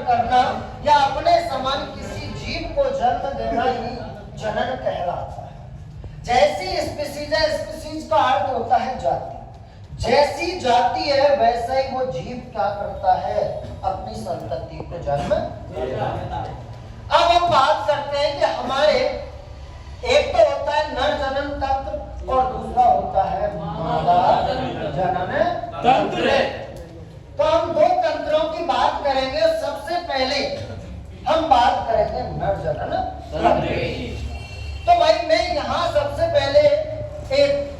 करना या अपने समान किसी जीव को जन्म देना ही जनन कहलाता है। जैसी स्पीसीज का अर्थ होता है जाति, जैसी जाति है वैसा ही वो जीव क्या करता है, अपनी संतति को जन्म देता है। अब हम बात करते हैं कि हमारे एक तो होता है नर जनन तंत्र और दूसरा होता है मादा जनन तंत्र। तो हम दो तंत्रों की बात करेंगे। सबसे पहले हम बात करेंगे नर जनन तंत्र। तो भाई मैं यहाँ सबसे पहले एक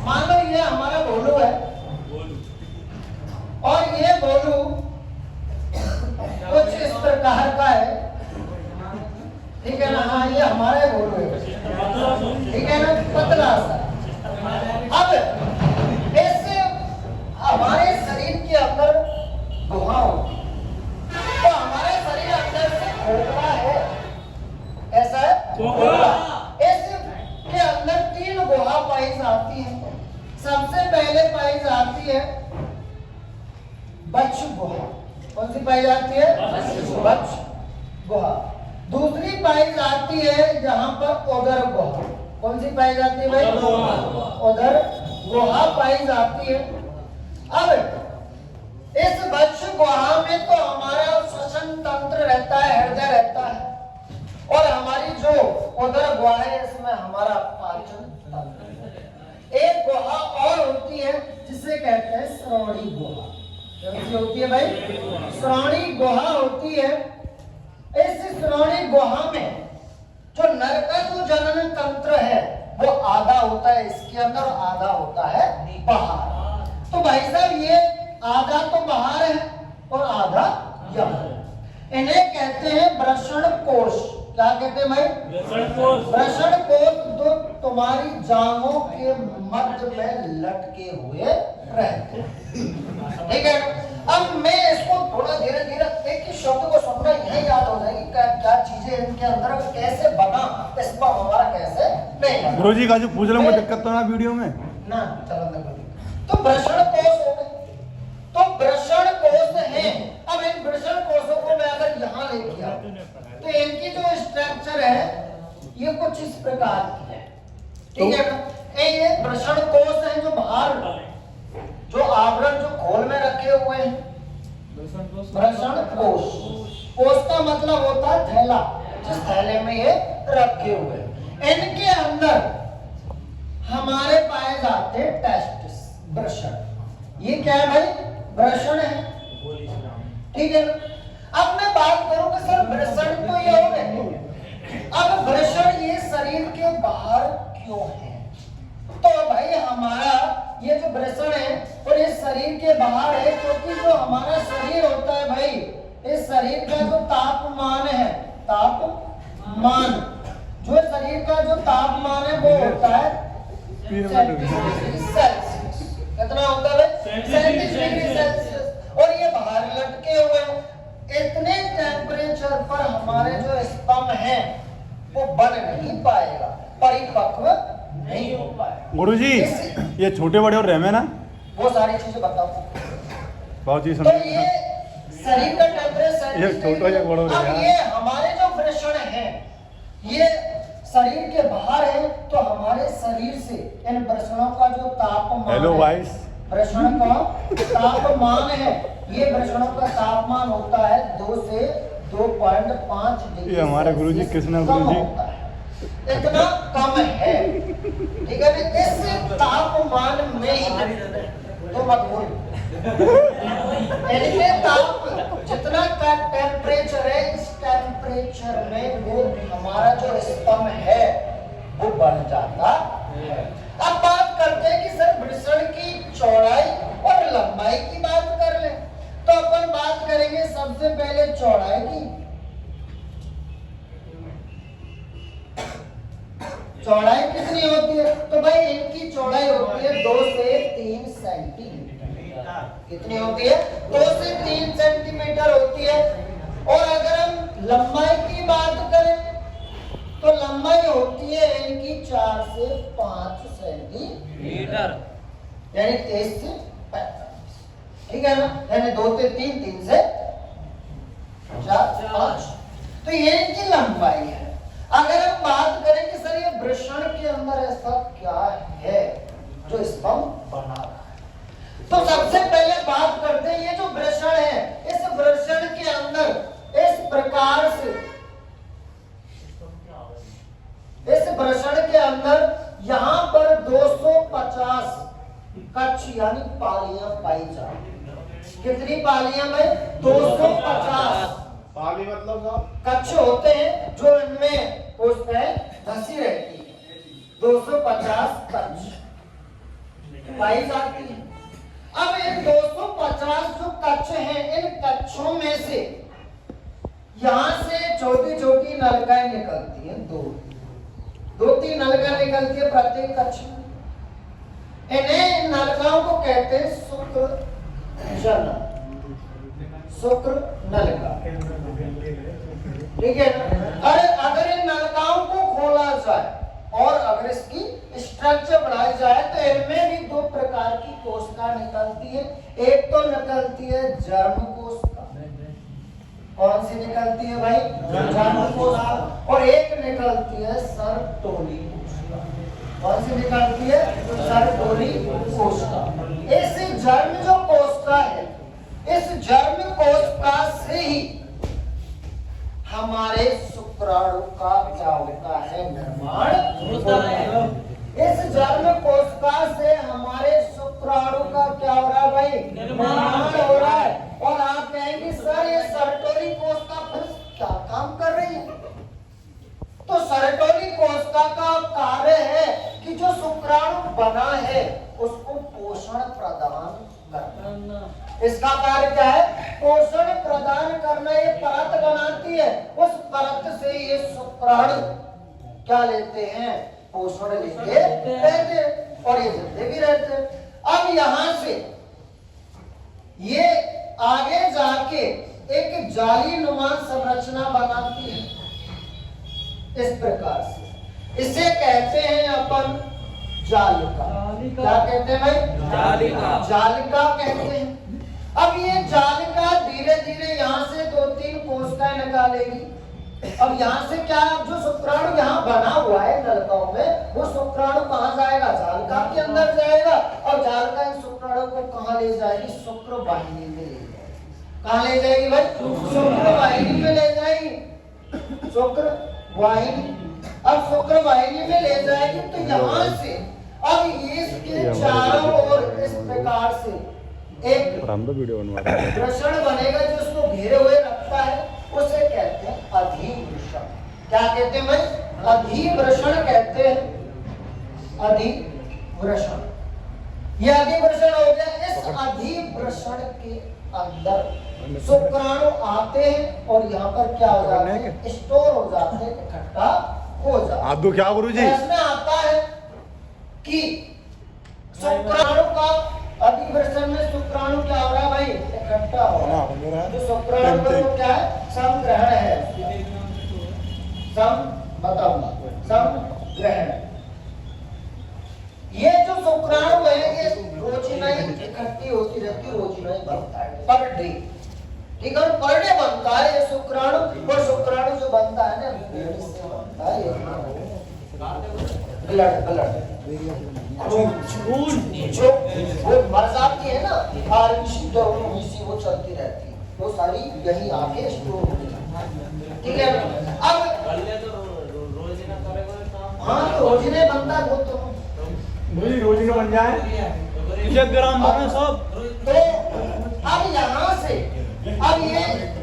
मान लो ये हमारा गोलू है और ये गोलू कुछ इस प्रकार का है, ठीक है ना। हाँ ये हमारा गोलू है, ठीक है ना, पतला सा। अब ऐसे हमारे शरीर के अंदर गुहा होती है, तो हमारे शरीर अंदर से खोखला है, ऐसा है खोखला। ऐसे के अंदर 3 गुहा पाई जाती है। सबसे पहले पाई जाती है बच्च गुहा। कौन सी पाई जाती है? बच्च गुहा। दूसरी पाई जाती है जहां पर उदर गुहा। कौन सी पाई जाती है भाई? उदर गुहा पाई जाती है। अब इस बच्च गुहा में तो हमारा श्वसन तंत्र रहता है, हृदय रहता है, और हमारी जो उदर गुहा है इसमें हमारा पाचन तंत्र। एक गुहा और होती है जिसे कहते हैं श्रोणी गुहा। कैसी होती है भाई? श्रोणी गुहा होती है। इस श्रोणी गुहा में जो नर का जो जनन तंत्र है वो आधा होता है इसके अंदर, आधा होता है बाहर। तो भाई साहब ये आधा तो बाहर है और आधा यहाँ। इन्हें कहते हैं वृषण कोश। क्या कहते हैं भाई? वृषण कोश जो तुम्हारी जांघों के मध्य में लटके हुए रहते हैं, ठीक है। अब मैं इसको थोड़ा धीरे धीरे एक ही शब्द को सुनना यही याद हो जाएगी क्या चीजें इनके अंदर कैसे बना, इस पर हमारा कैसे नहीं। गुरुजी का जो पूछ रहा हूँ दिक्कत तो ना वीडियो में ना चलो। तो वृषण कोश हो गए, तो वृषण कोश है। अब इन वृषण कोशों को मैं अगर यहाँ लेके आऊं तो इनकी जो स्ट्रक्चर है ये कुछ इस प्रकार की है, ठीक है ना। ये वृषण कोश है जो बाहर जो आवरण जो खोल में रखे हुए हैं, वृषण कोश। कोश का मतलब होता है थैला, जिस थैले में ये रखे हुए हैं। इनके अंदर हमारे पाए जाते हैं टेस्टिस, वृषण। ये क्या है भाई? वृषण है, ठीक है। अब मैं बात करूं कि सर वृषण तो ये हो गए, अब वृषण ये शरीर के बाहर क्यों है? तो भाई हमारा ये जो वृषण है और ये शरीर के बाहर है क्योंकि जो हमारा शरीर होता है भाई, इस शरीर का जो तापमान है, तापमान जो शरीर का जो तापमान है वो होता है 37 डिग्री सेल्सियस। कितना होता है? 37 डिग्री सेल्सियस। और ये बाहर लटके हुए हैं। इतने टेम्परेचर पर हमारे जो स्तंभ है वो बन नहीं पाएगा, परिपक्व नहीं हो पाएगा। गुरुजी ये छोटे बड़े और रहमे ना वो सारी चीजें बताओ। बहुत चीज तो ये शरीर का टेम्परेचर ये छोटा या बड़ा अब ये हमारे जो वृषण है ये शरीर के बाहर है, तो हमारे शरीर से इन वृषणों का जो तापमान, हेलो वाइस, वृषण का तापमान है, ये वृषणों का तापमान होता है 2 से 2.5 डिग्री। ये हमारे गुरुजी कृष्णा गुरुजी इतना कम है, ठीक है। इस तापमान में ही तो मत बोल, इनके ताप जितना का टेम्परेचर है, इस टेम्परेचर में वो हमारा जो स्तंभ है वो बढ़ जाता है। अब बात करते हैं कि सर वृषण की चौड़ाई और लंबाई की बात कर ले, तो अपन बात करेंगे सबसे पहले चौड़ाई की। चौड़ाई कितनी होती है? तो भाई इनकी चौड़ाई होती है 2 से 3 सेंटीमीटर। कितनी होती है? 2 से 3 सेंटीमीटर होती है। और अगर हम लंबाई की बात करें तो लंबाई होती है इनकी 4 से 5 सेंटीमीटर, यानी 23 से 45, ठीक है ना। यानी 2 से 3, 3 से 4 5। तो ये इनकी लंबाई है। अगर हम बात करें कि सर ये वृषण के अंदर ऐसा क्या है जो स्तंभ बना रहा है, तो सबसे पहले बात करते हैं ये जो वृषण है, इस वृषण के अंदर इस प्रकार से, इस वृषण के अंदर यहां पर 250 कक्ष यानी पालियां पाई जाती। कितनी पालियां में? 250 पाली मतलब कक्ष होते हैं जो इनमें कोशिकाएं धंसी रहती है। 250 कक्ष पाई जाती है। अब इन 250 जो कक्ष हैं, इन कक्षों में से यहां से छोटी छोटी नलिकाएं निकलती हैं, दो तीन नलिकाएं निकलती है प्रत्येक कक्ष में। इन्हें नलिकाओं को कहते हैं शुक्र जल, शुक्र नलिका, ठीक है। अगर इन नलिकाओं को खोला जाए और अगर इसकी स्ट्रक्चर बढ़ाई जाए तो इनमें भी दो प्रकार की कोशिका निकलती है। एक तो निकलती है जर्म कोशिका, कौन सी निकलती है भाई? जर्म कोशिका। और एक निकलती है सर्टोली कोशिका, कौन सी निकलती है? सर्टोली कोशिका। इस जर्म जो कोशिका है, इस जर्म कोशिका से ही हमारे शुक्राणु का क्या होता है? निर्माण होता है। इस जर्म कोशिका से हमारे शुक्राणु का क्या हो रहा है भाई? निर्माण हो रहा है। और आप कहेंगे सर ये सर्टोली कोशिका फिर क्या काम कर रही है? तो सर्टोली कोशिका का कार्य है कि जो शुक्राणु बना है उसको पोषण प्रदान करना। इसका कार्य क्या है? पोषण प्रदान करना। ये परत बनाती है, उस परत से ये शुक्राणु क्या लेते हैं? पोषण लेके रहते हैं और ये जिंदे भी रहते हैं। अब यहां से ये आगे जाके एक जाली नुमा संरचना बनाती है इस प्रकार से। इसे कहते हैं अपन जालिका। क्या कहते हैं भाई? जालिका। जालिका कहते हैं। अब ये जालिका धीरे धीरे यहाँ से 2-3 कोशिकाएं निकालेगी। अब यहाँ से क्या, जो शुक्राणु यहाँ बना हुआ है नलिकाओं में, वो शुक्राणु कहाँ जाएगा? जालिका के अंदर जाएगा। और जालिका इन शुक्राणु को कहाँ ले जाएगी? शुक्र वाहिनी में ले जाएगी। कहाँ ले जाएगी भाई? शुक्र वाहिनी में ले जाएगी। शुक्र वाहिनी। अब शुक्र वाहिनी में ले जाएगी तो यहाँ से अब इसके चारों ओर इस प्रकार से एक वृषण बनेगा जो उसको घेरे हुए रखता है। उसे कहते हैं अधिवृषण। क्या कहते हैं भाई? अधिवृषण कहते हैं। अधिवृषण, ये अधिवृषण हो गया। इस अधिवृषण के अंदर शुक्राणु आते हैं और यहाँ पर क्या हो जाते हैं? स्टोर हो जाते हैं, इकट्ठा हो जाते हैं। आदू क्या गुरुजी? इसमें आता है कि शुक्राणु का अधिवृषण में शुक्राणु क्या हो रहा है भाई? इकट्ठा हो रहा है। जो शुक्राणु का वो क्या है? संग्रहण है। बताऊंगा संग्रहण। ये जो शुक्राणु है ये रोजिना इकट्ठी होती रहती है, रोजिना बनता है पर डे, ठीक है। पर डे बनता है ये शुक्राणु। और शुक्राणु जो बनता है ना ब्लड से बनता है। ब्लड जो वो मर जाती है ना, वो चलती रहती है, वो सारी यही आके स्टोर होती है, ठीक है। अब हाँ तो रोजिना बनता है, वो तो रोजिना बन जाए ग्राम बने सब। तो अब यहाँ से अब ये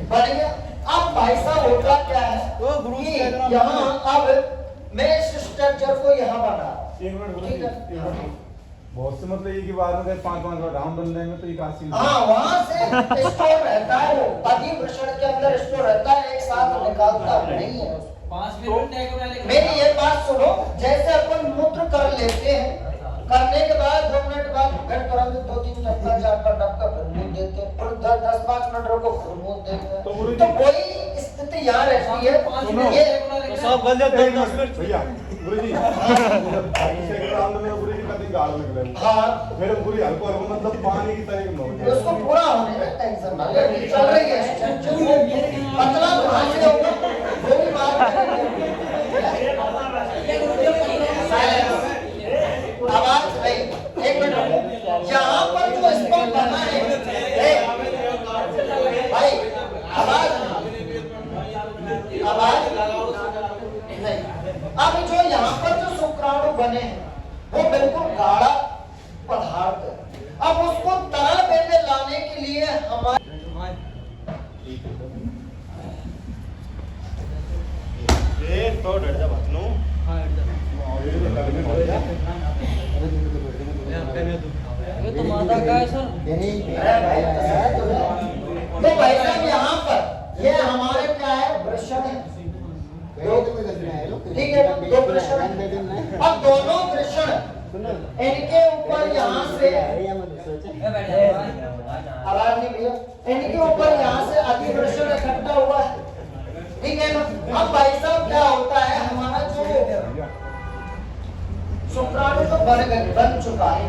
बढ़ गया। अब भाई साहब होता क्या है कि यहाँ अब मैं इस स्ट्रक्चर को यहाँ बना, ठीक है। बहुत से मतलब एक ही बार में 5-5 बार डाउन बन जाएंगे तो ये काफी। हाँ वहाँ से स्टोर रहता है, वो अधिवृषण के अंदर स्टोर रहता है, एक साथ निकालता नहीं है। 5 मिनट मेरी ये बात सुनो, जैसे अपन मूत्र कर लेते हैं, करने के बाद 2 मिनट बाद फिर तुरंत 2-3 चक्कर 4 डबका फिर मुंह देते हैं, फिर 10-5 मिनट रुको फिर मुंह देते हैं। तो कोई स्थिति यहाँ रहती है। ये सब गल जाते हैं 10 मिनट भैया गुरुजी इंस्टाग्राम में गुरुजी कभी गाल निकले। हाँ मेरे पूरी हल्को हल्को मतलब पानी की तरह उसको पूरा होने में टेंशन ना ले, चल रही है। मतलब तो डर जा बात नो हाँ ये तो माता का है सर। तो भाई साहब यहाँ पर ये हमारे क्या है, वृषण है। ठीक है, दो वृषण है। अब दोनों वृषण इनके ऊपर यहाँ से आवाज नहीं भैया, इनके ऊपर यहाँ से अधिवृषण इकट्ठा हुआ है। ठीक है ना। अब भाई साहब क्या होता है, हमारा जो शुक्राणु तो बन चुका है,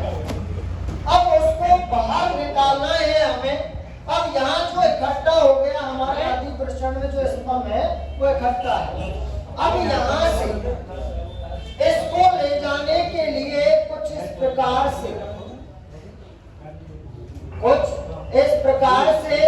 अब उसको बाहर निकालना है हमें। अब यहाँ जो इकट्ठा हो गया हमारे अधिवृषण में जो स्तंभ है वो इकट्ठा है। अब यहाँ से इसको ले जाने के लिए कुछ इस प्रकार से